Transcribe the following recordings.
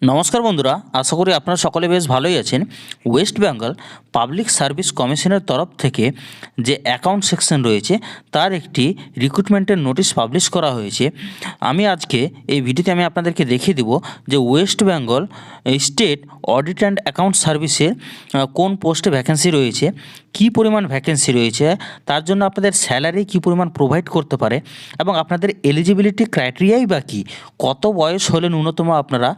নমস্কার বন্ধুরা, আশা করি আপনারা সকলে বেশ ভালোই আছেন। ওয়েস্ট বেঙ্গল পাবলিক সার্ভিস কমিশনের তরফ থেকে যে অ্যাকাউন্ট সেকশন রয়েছে তার একটি রিক্রুটমেন্টের নোটিশ পাবলিশ করা হয়েছে। আমি আজকে এই ভিডিওতে আপনাদেরকে দেখিয়ে দেব যে West Bengal state audit and account সার্ভিসের কোন পোস্টে ভ্যাকেন্সি রয়েছে, কী পরিমাণ ভ্যাকেন্সি রয়েছে, তার জন্য আপনাদের স্যালারি কী পরিমাণ প্রোভাইড করতে পারে এবং আপনাদের এলিজিবিলিটি ক্রাইটেরিয়াই বা কী, কত বয়স হলে ন্যূনতম আপনারা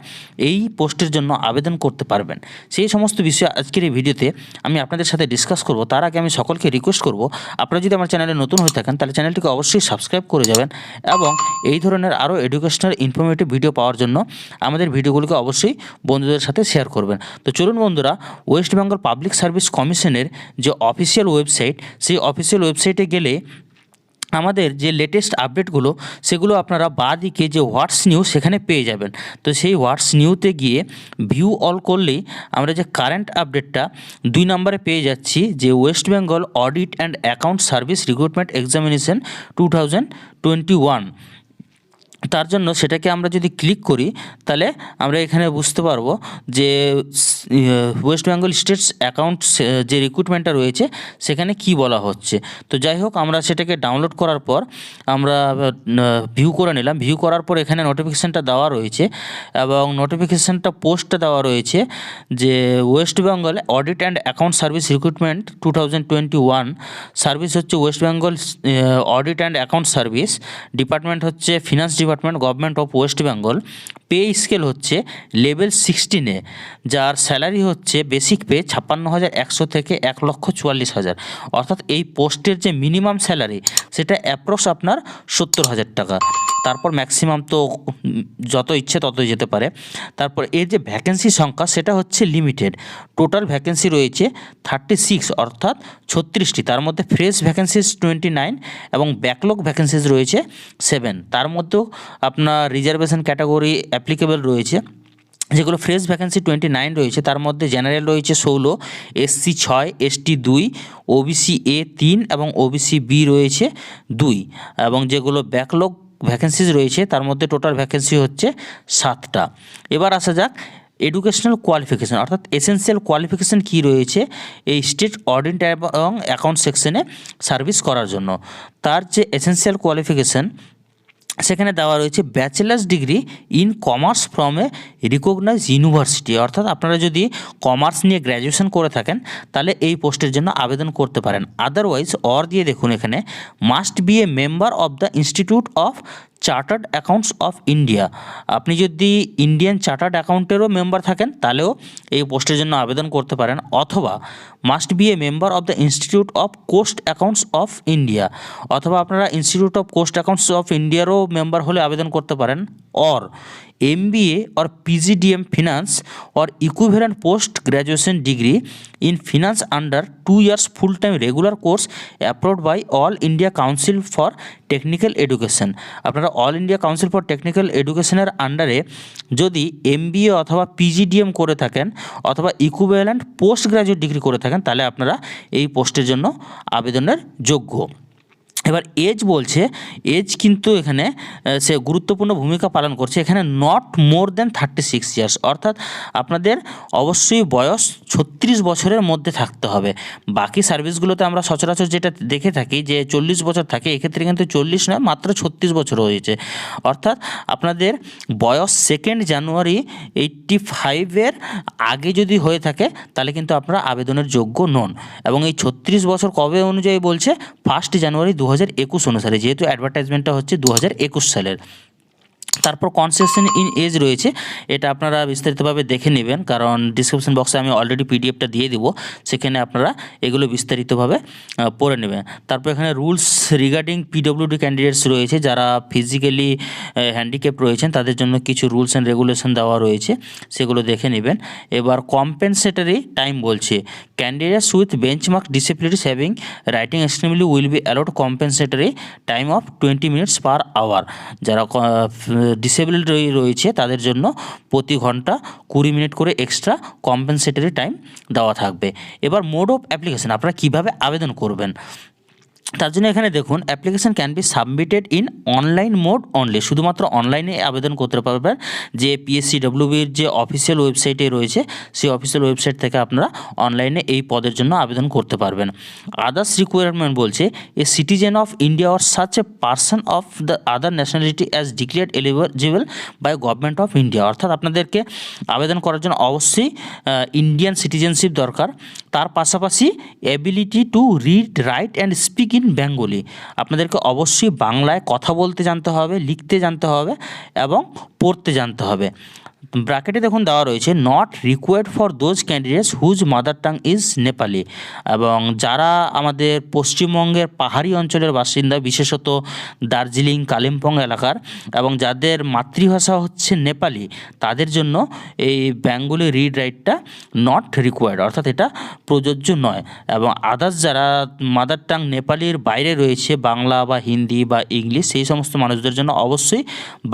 এই পোস্টের জন্য আবেদন করতে পারবেন, সেই সমস্ত বিষয় আজকের এই ভিডিওতে আমি আপনাদের সাথে ডিসকাস করব। তার আগে আমি সকলকে রিকোয়েস্ট করব, আপনারা যদি আমার চ্যানেলে নতুন হয়ে থাকেন তাহলে চ্যানেলটিকে অবশ্যই সাবস্ক্রাইব করে যাবেন এবং এই ধরনের আরও এডুকেশনাল ইনফরমেটিভ ভিডিও পাওয়ার জন্য আমাদের ভিডিওগুলোকে অবশ্যই বন্ধুদের সাথে শেয়ার করবেন। তো চলুন বন্ধুরা, ওয়েস্ট বেঙ্গল পাবলিক সার্ভিস কমিশনের যে অফিসিয়াল ওয়েবসাইট, সেই অফিসিয়াল ওয়েবসাইটে গেলে আমাদের যে লেটেস্ট আপডেটগুলো সেগুলো আপনারা বাঁদিকে যে হোয়াটস নিউ সেখানে পেয়ে যাবেন। তো সেই হোয়াটস নিউতে গিয়ে ভিউ অল করলেই আমরা যে কারেন্ট আপডেটটা 2 নম্বরে পেয়ে যাচ্ছি, যে West Bengal audit and account service recruitment examination 2021। তার জন্য সেটাকে আমরা যদি ক্লিক করি তাহলে আমরা এখানে বুঝতে পারবো যে ওয়েস্ট বেঙ্গল স্টেটস অ্যাকাউন্ট যে রিক্রুটমেন্টটা রয়েছে সেখানে কি বলা হচ্ছে। তো যাই হোক, আমরা সেটাকে ডাউনলোড করার পর আমরা ভিউ করে নিলাম। ভিউ করার পর এখানে নোটিফিকেশানটা দেওয়া রয়েছে এবং নোটিফিকেশানটা পোস্টটা দেওয়া রয়েছে যে West Bengal audit and account service recruitment 2021। Service হচ্ছে West Bengal audit and account service, department হচ্ছে finance department, government of West Bengal. Pay scale হচ্ছে লেভেল 16-এ, যার স্যালারি হচ্ছে বেসিক পে 56,100 থেকে 1,44,000। অর্থাৎ এই পোস্টের যে মিনিমাম স্যালারি সেটা অ্যাপ্রক্স আপনার 70,000 টাকা। তারপর ম্যাক্সিমাম তো যত ইচ্ছে ততই যেতে পারে। তারপর এর যে ভ্যাকেন্সি সংখ্যা সেটা হচ্ছে লিমিটেড। টোটাল ভ্যাকেন্সি রয়েছে 36, অর্থাৎ 36টি। তার মধ্যে ফ্রেশ ভ্যাকেন্সিজ 29 এবং ব্যাকলগ ভ্যাকেন্সিজ রয়েছে 7। তার মধ্যেও আপনার রিজার্ভেশন ক্যাটাগরি অ্যাপ্লিকেবল রয়েছে, যেগুলো ফ্রেশ ভ্যাকেন্সি 29 রয়েছে। তার মধ্যে জেনারেল রয়েছে 16, এসসি 6, এসটি 2, ওবিসি এ 3 এবং ওবিসি বি রয়েছে 2। এবং যেগুলো ব্যাকলগ ভ্যাকেন্সিজ রয়েছে তার মধ্যে টোটাল ভ্যাকেন্সি হচ্ছে 7টা। এবার আসা যাক এডুকেশনাল কোয়ালিফিকেশান, অর্থাৎ এসেনশিয়াল কোয়ালিফিকেশান কী রয়েছে এই স্টেট অডিট এবং অ্যাকাউন্ট সেকশনে সার্ভিস করার জন্য। তার যে এসেনশিয়াল কোয়ালিফিকেশান সেখানে দেওয়া রয়েছে bachelors degree in commerce from a recognise university. অর্থাৎ আপনারা যদি কমার্স নিয়ে গ্র্যাজুয়েশন করে থাকেন তাহলে এই পোস্টের জন্য আবেদন করতে পারেন। আদারওয়াইজ অর দিয়ে দেখুন এখানে must be a member of the institute of chartered accounts of India. আপনি যদি ইন্ডিয়ান চার্টার্ড অ্যাকাউন্টেরও মেম্বার থাকেন তাহলেও এই পোস্টের জন্য আবেদন করতে পারেন, অথবা must be a member of the institute of cost accounts of India, অথবা আপনারা institute of cost accounts of ইন্ডিয়ারও মেম্বার হলে আবেদন করতে পারেন। Or MBA or PGDM Finance or equivalent post graduation degree in finance under 2 years full-time regular course approved by All India Council for Technical Education। আপনারা all India council for technical এডুকেশনের আন্ডারে যদি MBA অথবা PGDM করে থাকেন অথবা equivalent post graduate degree করে থাকেন তাহলে আপনারা এই পোস্টের জন্য আবেদনের যোগ্য। এবার এজ বলছে, এজ কিন্তু এখানে সে গুরুত্বপূর্ণ ভূমিকা পালন করছে। এখানে নট মোর দেন 36 ইয়ার্স, অর্থাৎ আপনাদের অবশ্যই বয়স 36 বছরের মধ্যে থাকতে হবে। বাকি সার্ভিসগুলোতে আমরা সচরাচর যেটা দেখে থাকি যে 40 বছর থাকে, এক্ষেত্রে কিন্তু 40 নয়, মাত্র 36 বছর হয়েছে। অর্থাৎ আপনাদের বয়স 2 জানুয়ারি 85-এর আগে যদি হয়ে থাকে তাহলে কিন্তু আপনারা আবেদনের যোগ্য নন। এবং এই 36 বছর কবে অনুযায়ী বলছে, 1 জানুয়ারি 2021 অনুসারে, যেহেতু অ্যাডভার্টাইজমেন্টটা হচ্ছে 2021 সালের। তারপর কনসেশন ইন এজ রয়েছে, এটা আপনারা বিস্তারিতভাবে দেখে নেবেন, কারণ ডিসক্রিপশন বক্সে আমি অলরেডি পিডিএফটা দিয়ে দিব, সেখানে আপনারা এগুলো বিস্তারিতভাবে পড়ে নেবেন। তারপর এখানে রুলস রিগার্ডিং PWD ক্যান্ডিডেটস রয়েছে, যারা ফিজিক্যালি হ্যান্ডিক্যাপ রয়েছেন তাদের জন্য কিছু রুলস অ্যান্ড রেগুলেশন দেওয়া রয়েছে, সেগুলো দেখে নেবেন। এবার কম্পেনসেটরি টাইম বলছে, candidates with benchmark disabilities having writing extremely will be allowed compensatory time of 20 minutes per hour. যারা ডিসেবিলিটি রয়েছে তাদের জন্য প্রতি ঘন্টা 20 মিনিট করে এক্সট্রা কম্পেনসেটরি টাইম দেওয়া থাকবে। এবার মোড অফ অ্যাপ্লিকেশন, আপনারা কীভাবে আবেদন করবেন। তার জন্য এখানে দেখুন application can be submitted in online mode only, শুধুমাত্র অনলাইনে আবেদন করতে পারবেন। যে পিএসসিডব্লিউবির যে অফিসিয়াল ওয়েবসাইটে রয়েছে সেই অফিসিয়াল ওয়েবসাইট থেকে আপনারা অনলাইনে এই পদের জন্য আবেদন করতে পারবেন। আদার্স রিকোয়ারমেন্ট বলছে a citizen of India or such a person of the other nationality as declared eligible by government of India, অর্থাৎ আপনাদেরকে আবেদন করার জন্য অবশ্যই ইন্ডিয়ান সিটিজেনশিপ দরকার। তার পাশাপাশি ability to read write and speak in Bengali, আপনাদেরকে অবশ্যই বাংলায় কথা বলতে জানতে হবে, লিখতে জানতে হবে এবং পড়তে জানতে হবে। ব্র্যাকেটে দেখুন দেওয়া রয়েছে not required for those candidates whose mother tongue is Nepali, এবং যারা আমাদের পশ্চিমবঙ্গের পাহাড়ি অঞ্চলের বাসিন্দা, বিশেষত দার্জিলিং কালিম্পং এলাকার, এবং যাদের মাতৃভাষা হচ্ছে নেপালি, তাদের জন্য এই বেঙ্গলি রিড রাইটটা নট রিকোয়ার্ড, অর্থাৎ এটা প্রযোজ্য নয়। এবং আদার্স যারা মাদার টাং নেপালির বাইরে রয়েছে, বাংলা বা হিন্দি বা ইংলিশ, সেই সমস্ত মানুষদের জন্য অবশ্যই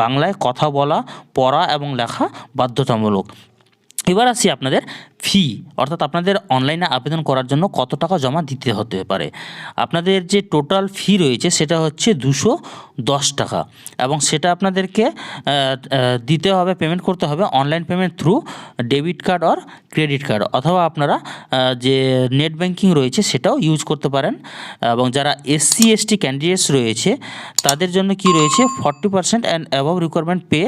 বাংলায় কথা বলা, পড়া এবং লেখা বাধ্যতামূলক। এবার আসি আপনাদের ফি, অর্থাৎ আপনাদের অনলাইনে আবেদন করার জন্য কত টাকা জমা দিতে হতে পারে। আপনাদের যে টোটাল ফি রয়েছে সেটা হচ্ছে 210 টাকা, এবং সেটা আপনাদেরকে দিতে হবে, পেমেন্ট করতে হবে online payment through debit card or credit card, অথবা আপনারা যে নেট ব্যাঙ্কিং রয়েছে সেটাও ইউজ করতে পারেন। এবং যারা এসসি এসটি ক্যান্ডিডেটস রয়েছে তাদের জন্য কি রয়েছে 40% and above requirement pay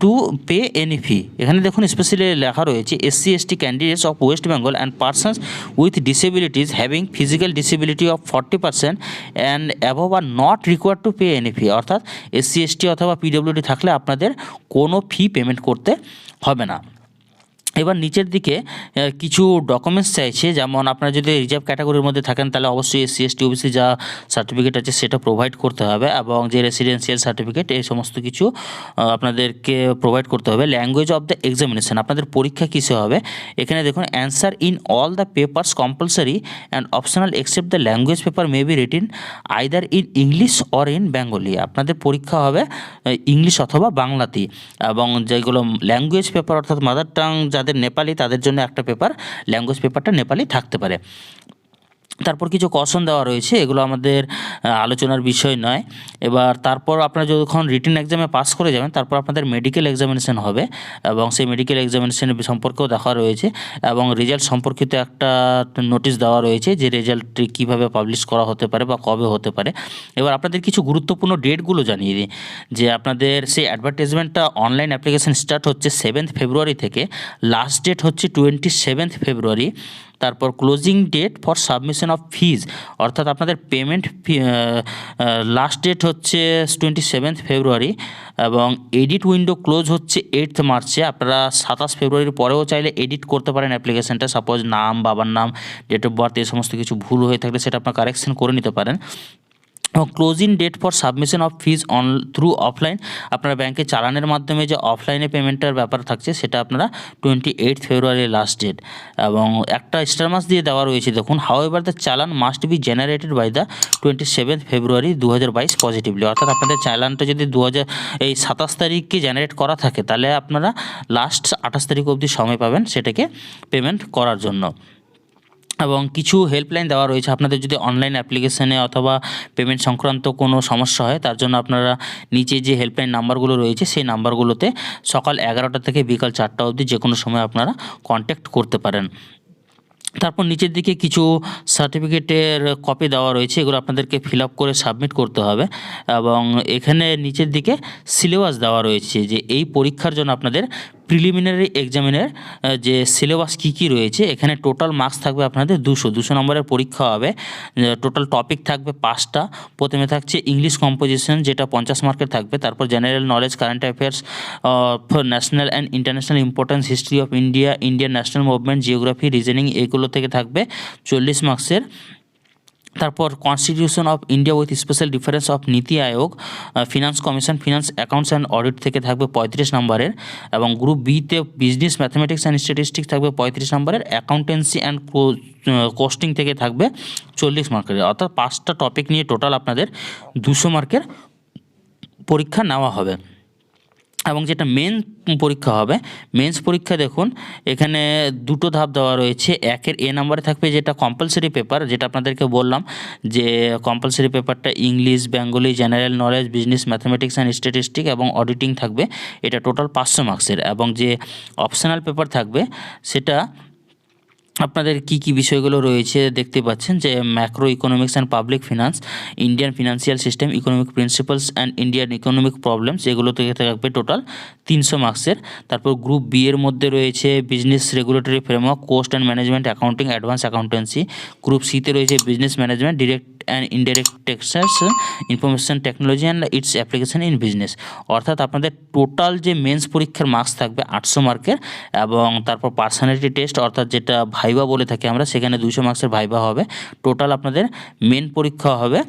to pay any fee. এখানে দেখুন স্পেশালি লেখা রয়েছে SC ST candidates of West Bengal and persons with disabilities having physical disability of 40% and above are not required to pay any fee, অর্থাৎ এসসি এসটি অথবা PWD থাকলে আপনাদের কোনো fee payment করতে হবে না। এবার নিচের দিকে কিছু ডকুমেন্টস চাইছে, যেমন আপনারা যদি রিজার্ভ ক্যাটাগরির মধ্যে থাকেন তাহলে অবশ্যই এসসি এসটি ওবিসি যা সার্টিফিকেট আছে সেটা প্রোভাইড করতে হবে, এবং যে রেসিডেন্সিয়াল সার্টিফিকেট এই সমস্ত কিছু আপনাদেরকে প্রোভাইড করতে হবে। ল্যাঙ্গুয়েজ অফ দ্য এক্সামিনেশন, আপনাদের পরীক্ষা কিসে হবে, এখানে দেখুন answer in all the papers compulsory and optional except the language paper may be written either in English or in Bengali, আপনাদের পরীক্ষা হবে ইংলিশ অথবা বাংলাতেই। এবং যেগুলো ল্যাঙ্গুয়েজ পেপার অর্থাৎ মাদার টাং যাদের নেপালি তাদের জন্য একটা পেপার, ল্যাঙ্গুয়েজ পেপারটা নেপালি থাকতে পারে। তারপর কিছু কোশ্চেন দেওয়া রয়েছে, এগুলো আমাদের আলোচনার বিষয় নয়। এবার তারপর আপনারা যখন রিটেন এক্সামে পাস করে যাবেন তারপর আপনাদের মেডিকেল এক্সামিনেশন হবে, এবং সেই মেডিকেল এক্সামিনেশন সম্পর্কেও দেখা রয়েছে, এবং রেজাল্ট সম্পর্কিত একটা নোটিশ দেওয়া রয়েছে যে রেজাল্ট কীভাবে পাবলিশ করা হতে পারে বা কবে হতে পারে। এবার আপনাদের কিছু গুরুত্বপূর্ণ ডেটগুলো জানিয়ে দিই, যে আপনাদের সেই অ্যাডভার্টাইজমেন্টটা অনলাইন অ্যাপ্লিকেশন স্টার্ট হচ্ছে 7 ফেব্রুয়ারি থেকে, লাস্ট ডেট হচ্ছে 27 ফেব্রুয়ারি। তারপর closing date for submission of fees, অর্থাৎ আপনাদের পেমেন্ট লাস্ট ডেট হচ্ছে 27 ফেব্রুয়ারি, এবং এডিট উইন্ডো ক্লোজ হচ্ছে 8 মার্চে। আপনারা 27 ফেব্রুয়ারির পরেও চাইলে এডিট করতে পারেন অ্যাপ্লিকেশানটা, সাপোজ নাম, বাবার নাম, ডেট অফ বার্থ এই সমস্ত কিছু ভুল হয়ে থাকলে সেটা আপনার কারেকশন করে নিতে পারেন। Closing date for submission of fees on through offline, আপনারা ব্যাংকে চালানের মাধ্যমে যে অফলাইনে পেমেন্টের ব্যাপার থাকছে সেটা আপনারা 28 ফেব্রুয়ারি লাস্ট ডেট, এবং একটা স্টার মার্কস দিয়ে দেওয়া রয়েছে দেখুন, however the challan must be generated by the 27 February 2022 positively, অর্থাৎ আপনাদের চালানটা যদি 27 তারিখকে জেনারেট করা থাকে তাহলে আপনারা লাস্ট 28 তারিখ অবধি সময় পাবেন সেটাকে পেমেন্ট করার জন্য। এবং কিছু হেল্পলাইন দেওয়া রয়েছে, আপনাদের যদি অনলাইন অ্যাপ্লিকেশনে অথবা পেমেন্ট সংক্রান্ত কোনো সমস্যা হয় তার জন্য আপনারা নিচে যে হেল্পলাইন নাম্বারগুলো রয়েছে সেই নাম্বারগুলোতে সকাল 11টা থেকে বিকাল 4টা অবধি যে কোনো সময় আপনারা কন্ট্যাক্ট করতে পারেন। তারপর নিচের দিকে কিছু সার্টিফিকেটের কপি দেওয়া রয়েছে, এগুলো আপনাদেরকে ফিল আপ করে সাবমিট করতে হবে, এবং এখানে নিচের দিকে সিলেবাস দেওয়া রয়েছে যে এই পরীক্ষার জন্য আপনাদের প্রিলিমিনারি এক্সামিনের যে সিলেবাস কী রয়েছে। এখানে টোটাল মার্কস থাকবে আপনাদের 200 নম্বরের পরীক্ষা হবে, টোটাল টপিক থাকবে 5টা। প্রথমে থাকছে ইংলিশ কম্পোজিশন যেটা 50 মার্কের থাকবে, তারপর general knowledge, current affairs, national and international importance, history of India, Indian national movement, geography, reasoning, এগুলো থেকে থাকবে 40 মার্কসের। তারপর constitution of India with special difference of NITI Aayog, finance commission, finance accounts and audit থেকে থাকবে 35 নম্বরের, এবং গ্রুপ বিতে বিজনেস ম্যাথামেটিক্স অ্যান্ড স্ট্যাটিস্টিক্স থাকবে 35 নম্বরের, অ্যাকাউন্টেন্সি অ্যান্ড কোস্টিং থেকে থাকবে 40 মার্কের, অর্থাৎ 5টা টপিক নিয়ে টোটাল আপনাদের 200 মার্কের পরীক্ষা নেওয়া হবে। এবং যেটা মেন পরীক্ষা হবে, মেন্স পরীক্ষা দেখুন এখানে দুটো ধাপ দেওয়া রয়েছে। একের এ নাম্বারে থাকবে যেটা কম্পালসারি পেপার, যেটা আপনাদেরকে বললাম যে কম্পালসারি পেপারটা English, Bengali, general knowledge, business, mathematics and statistic এবং অডিটিং থাকবে। এটা টোটাল 500 মার্কসের। এবং যে অপশনাল পেপার থাকবে সেটা আপনাদের কী বিষয়গুলো রয়েছে দেখতে পাচ্ছেন, যে macroeconomics and public finance, Indian financial system, economic principles and Indian economic problems, এগুলো থেকে থাকবে টোটাল 300 মার্কসের। তারপর গ্রুপ বি এর মধ্যে রয়েছে business regulatory framework, cost and management accounting, advance accountancy. Group সিতে রয়েছে business management, direct and indirect taxes, information technology and its application in business. অর্থাৎ আপনাদের টোটাল যে মেন্স পরীক্ষার মার্কস থাকবে 800 মার্কের, এবং তারপর পার্সোনালিটি টেস্ট অর্থাৎ যেটা ভাইবা বলে থাকি আমরা, সেখানে 200 মার্কসের ভাইবা হবে। টোটাল আপনাদের মেন পরীক্ষা হবে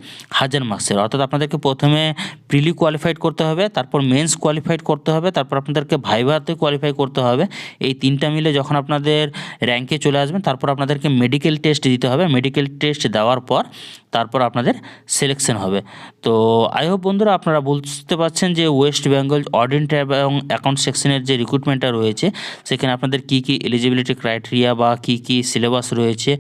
1000 মার্কসের। অর্থাৎ আপনাদেরকে প্রথমে প্রিলি কোয়ালিফাইড করতে হবে, তারপর মেন্স কোয়ালিফাইড করতে হবে, তারপর আপনাদেরকে ভাইভাতে কোয়ালিফাই করতে হবে। এই তিনটা মিলে যখন আপনাদের র্যাঙ্কে চলে আসবেন, তারপর আপনাদেরকে মেডিকেল টেস্ট দিতে হবে। মেডিকেল টেস্ট দেওয়ার পর তারপর আপনাদের সিলেকশন হবে। তো আই হোপ বন্ধুরা আপনারা বুঝতে পারছেন যে ওয়েস্ট বেঙ্গল অডিট এবং অ্যাকাউন্ট সেকশনের যে রিক্রুটমেন্টটা রয়েছে, সেখানে আপনাদের কী কী এলিজিবিলিটি ক্রাইটেরিয়া বা কী কী সিলেবাস রয়েছে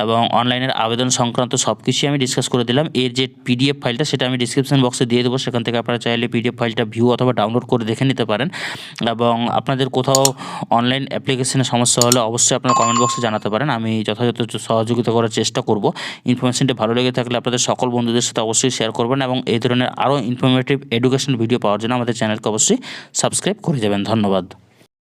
এবং অনলাইনের আবেদন সংক্রান্ত সব কিছুই আমি ডিসকাস করে দিলাম। এর যে পিডিএফ ফাইলটা সেটা আমি ডিসক্রিপশন বক্সে দিয়ে দেবো, সেখান থেকে আপনারা চাইলে পিডিএফ ফাইলটা ভিউ অথবা ডাউনলোড করে দেখে নিতে পারেন। এবং আপনাদের কোথাও অনলাইন অ্যাপ্লিকেশনের সমস্যা হলে অবশ্যই আপনারা কমেন্ট বক্সে জানাতে পারেন, আমি যথাযথ সহযোগিতা করার চেষ্টা করব। ইনফরমেশনটি ভালো লেগে থাকলে আপনাদের সকল বন্ধুদের সাথে অবশ্যই শেয়ার করবেন, এবং এই ধরনের আরও ইনফরমেটিভ এডুকেশন ভিডিও পাওয়ার জন্য আমাদের চ্যানেলকে অবশ্যই সাবস্ক্রাইব করে যাবেন। ধন্যবাদ।